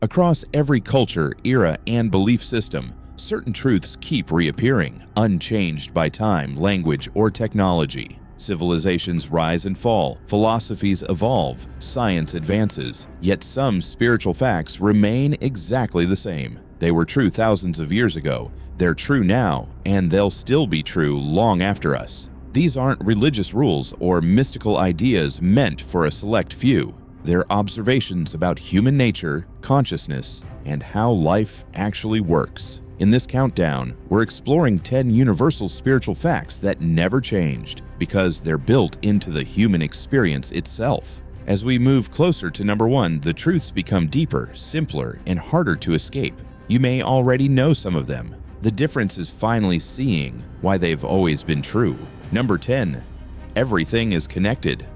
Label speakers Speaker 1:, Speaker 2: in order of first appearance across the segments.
Speaker 1: Across every culture, era, and belief system, certain truths keep reappearing, unchanged by time, language, or technology. Civilizations rise and fall, philosophies evolve, science advances, yet some spiritual facts remain exactly the same. They were true thousands of years ago, they're true now, and they'll still be true long after us. These aren't religious rules or mystical ideas meant for a select few. They're observations about human nature, consciousness, and how life actually works. In this countdown, we're exploring 10 universal spiritual facts that never changed because they're built into the human experience itself. As we move closer to number 1, the truths become deeper, simpler, and harder to escape. You may already know some of them. The difference is finally seeing why they've always been true. Number 10. Everything is connected.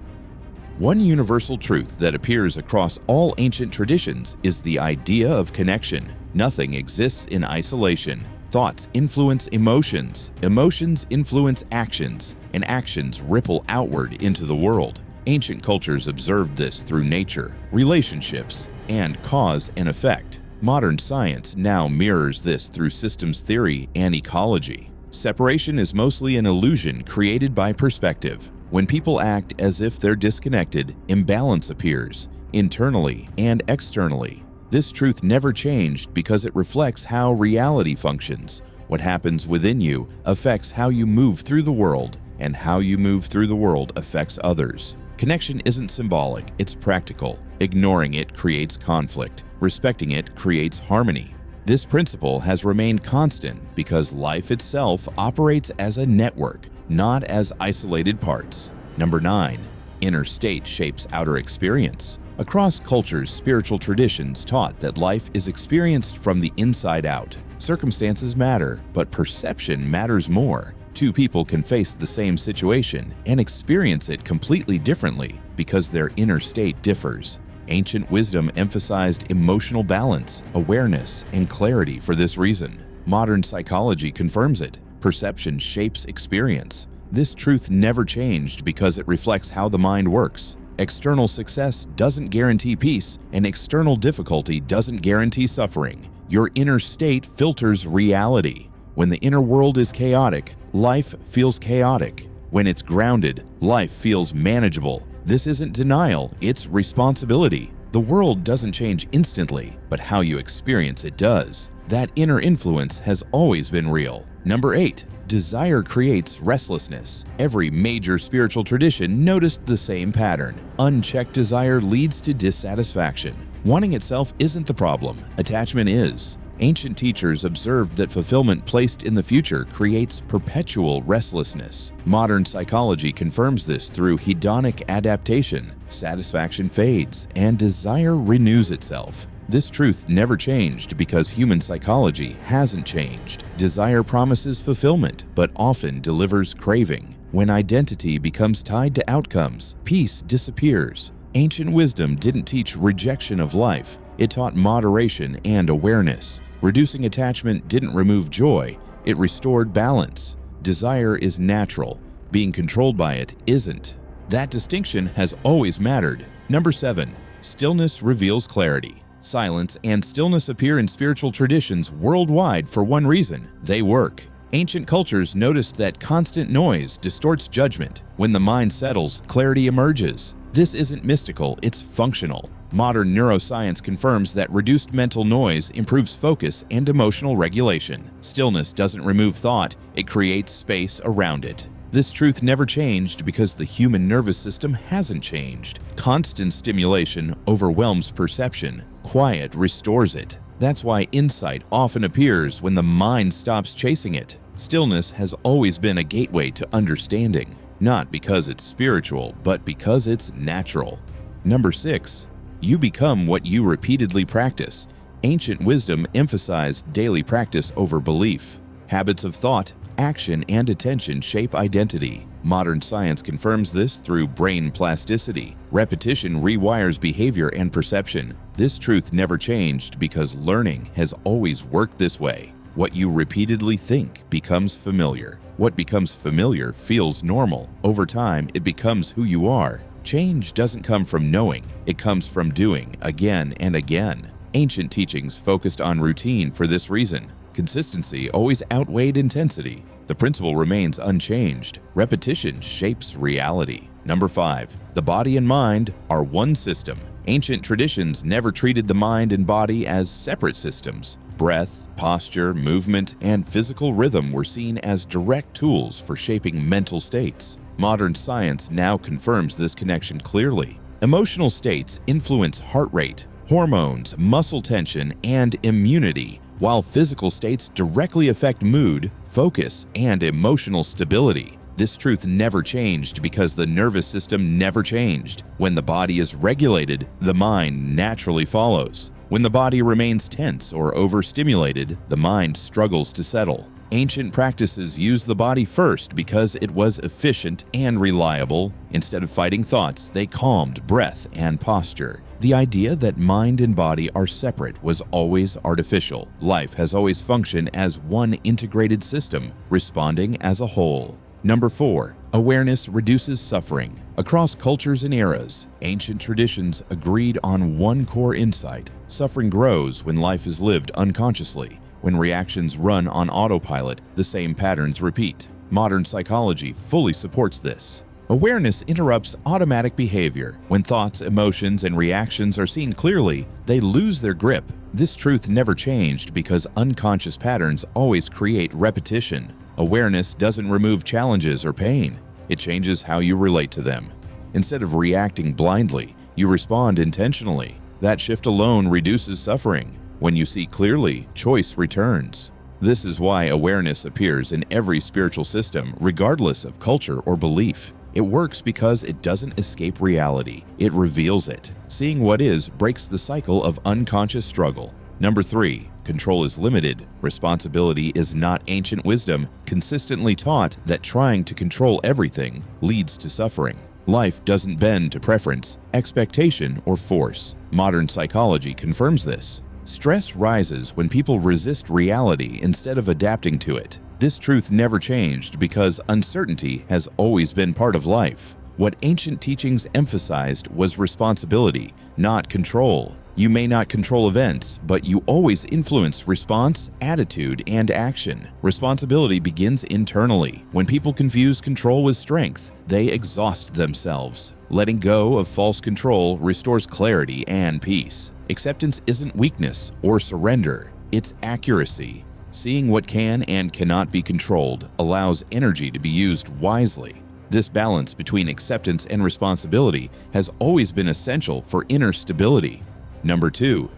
Speaker 1: One universal truth that appears across all ancient traditions is the idea of connection. Nothing exists in isolation. Thoughts influence emotions, emotions influence actions, and actions ripple outward into the world. Ancient cultures observed this through nature, relationships, and cause and effect. Modern science now mirrors this through systems theory and ecology. Separation is mostly an illusion created by perspective. When people act as if they're disconnected, imbalance appears, internally and externally. This truth never changed because it reflects how reality functions. What happens within you affects how you move through the world, and how you move through the world affects others. Connection isn't symbolic, it's practical. Ignoring it creates conflict. Respecting it creates harmony. This principle has remained constant because life itself operates as a network, not as isolated parts. Number 9. Inner state shapes outer experience. Across cultures, spiritual traditions taught that life is experienced from the inside out. Circumstances matter, but perception matters more. Two people can face the same situation and experience it completely differently because their inner state differs. Ancient wisdom emphasized emotional balance, awareness, and clarity for this reason. Modern psychology confirms it. Perception shapes experience. This truth never changed because it reflects how the mind works. External success doesn't guarantee peace, and external difficulty doesn't guarantee suffering. Your inner state filters reality. When the inner world is chaotic, life feels chaotic. When it's grounded, life feels manageable. This isn't denial, it's responsibility. The world doesn't change instantly, but how you experience it does. That inner influence has always been real. Number 8. Desire creates restlessness. Every major spiritual tradition noticed the same pattern. Unchecked desire leads to dissatisfaction. Wanting itself isn't the problem, attachment is. Ancient teachers observed that fulfillment placed in the future creates perpetual restlessness. Modern psychology confirms this through hedonic adaptation. Satisfaction fades, and desire renews itself. This truth never changed because human psychology hasn't changed. Desire promises fulfillment, but often delivers craving. When identity becomes tied to outcomes, peace disappears. Ancient wisdom didn't teach rejection of life, it taught moderation and awareness. Reducing attachment didn't remove joy, it restored balance. Desire is natural, being controlled by it isn't. That distinction has always mattered. Number 7. Stillness reveals clarity. Silence and stillness appear in spiritual traditions worldwide for one reason: they work. Ancient cultures noticed that constant noise distorts judgment. When the mind settles, clarity emerges. This isn't mystical, it's functional. Modern neuroscience confirms that reduced mental noise improves focus and emotional regulation. Stillness doesn't remove thought, it creates space around it. This truth never changed because the human nervous system hasn't changed. Constant stimulation overwhelms perception. Quiet restores it. That's why insight often appears when the mind stops chasing it. Stillness has always been a gateway to understanding, not because it's spiritual, but because it's natural. Number 6. You become what you repeatedly practice. Ancient wisdom emphasized daily practice over belief. Habits of thought, action, and attention shape identity. Modern science confirms this through brain plasticity. Repetition rewires behavior and perception. This truth never changed because learning has always worked this way. What you repeatedly think becomes familiar. What becomes familiar feels normal. Over time, it becomes who you are. Change doesn't come from knowing, it comes from doing again and again. Ancient teachings focused on routine for this reason. Consistency always outweighed intensity. The principle remains unchanged. Repetition shapes reality. Number 5. The body and mind are one system. Ancient traditions never treated the mind and body as separate systems. Breath, posture, movement, and physical rhythm were seen as direct tools for shaping mental states. Modern science now confirms this connection clearly. Emotional states influence heart rate, hormones, muscle tension, and immunity, while physical states directly affect mood, focus, and emotional stability. This truth never changed because the nervous system never changed. When the body is regulated, the mind naturally follows. When the body remains tense or overstimulated, the mind struggles to settle. Ancient practices used the body first because it was efficient and reliable. Instead of fighting thoughts, they calmed breath and posture. The idea that mind and body are separate was always artificial. Life has always functioned as one integrated system, responding as a whole. Number 4. Awareness reduces suffering. Across cultures and eras, ancient traditions agreed on one core insight. Suffering grows when life is lived unconsciously. When reactions run on autopilot, the same patterns repeat. Modern psychology fully supports this. Awareness interrupts automatic behavior. When thoughts, emotions, and reactions are seen clearly, they lose their grip. This truth never changed because unconscious patterns always create repetition. Awareness doesn't remove challenges or pain. It changes how you relate to them. Instead of reacting blindly, you respond intentionally. That shift alone reduces suffering. When you see clearly, choice returns. This is why awareness appears in every spiritual system, regardless of culture or belief. It works because it doesn't escape reality. It reveals it. Seeing what is breaks the cycle of unconscious struggle. Number 3. Control is limited. Responsibility is not ancient wisdom, consistently taught that trying to control everything leads to suffering. Life doesn't bend to preference, expectation, or force. Modern psychology confirms this. Stress rises when people resist reality instead of adapting to it. This truth never changed because uncertainty has always been part of life. What ancient teachings emphasized was responsibility, not control. You may not control events, but you always influence response, attitude, and action. Responsibility begins internally. When people confuse control with strength, they exhaust themselves. Letting go of false control restores clarity and peace. Acceptance isn't weakness or surrender, it's accuracy. Seeing what can and cannot be controlled allows energy to be used wisely. This balance between acceptance and responsibility has always been essential for inner stability. Number 2.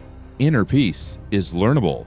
Speaker 1: Inner peace is learnable.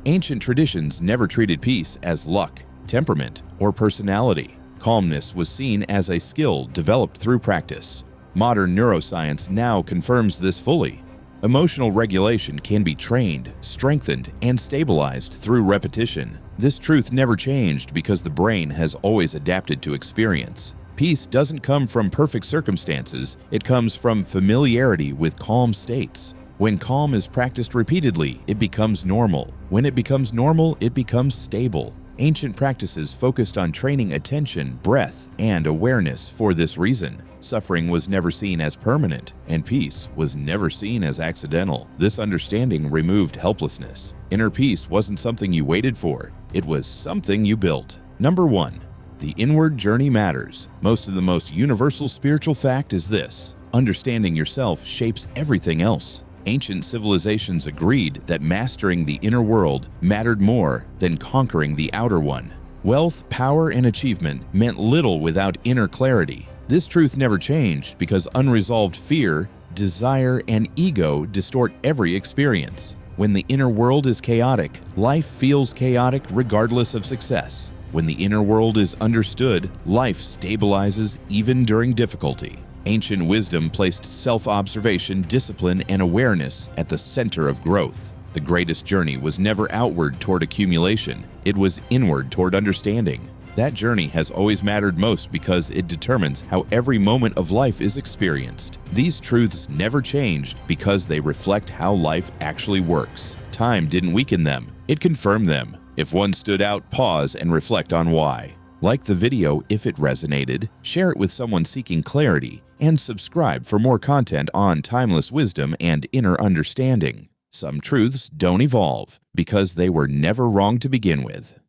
Speaker 1: Ancient traditions never treated peace as luck, temperament, or personality. Calmness was seen as a skill developed through practice. Modern neuroscience now confirms this fully. Emotional regulation can be trained, strengthened, and stabilized through repetition. This truth never changed because the brain has always adapted to experience. Peace doesn't come from perfect circumstances, it comes from familiarity with calm states. When calm is practiced repeatedly, it becomes normal. When it becomes normal, it becomes stable. Ancient practices focused on training attention, breath, and awareness for this reason. Suffering was never seen as permanent, and peace was never seen as accidental. This understanding removed helplessness. Inner peace wasn't something you waited for, it was something you built. Number 1. The inward journey matters. Most of the most universal spiritual fact is this: understanding yourself shapes everything else. Ancient civilizations agreed that mastering the inner world mattered more than conquering the outer one. Wealth, power, and achievement meant little without inner clarity. This truth never changed because unresolved fear, desire, and ego distort every experience. When the inner world is chaotic, life feels chaotic regardless of success. When the inner world is understood, life stabilizes even during difficulty. Ancient wisdom placed self-observation, discipline, and awareness at the center of growth. The greatest journey was never outward toward accumulation, it was inward toward understanding. That journey has always mattered most because it determines how every moment of life is experienced. These truths never changed because they reflect how life actually works. Time didn't weaken them, it confirmed them. If one stood out, pause and reflect on why. Like the video if it resonated, share it with someone seeking clarity, and subscribe for more content on timeless wisdom and inner understanding. Some truths don't evolve because they were never wrong to begin with.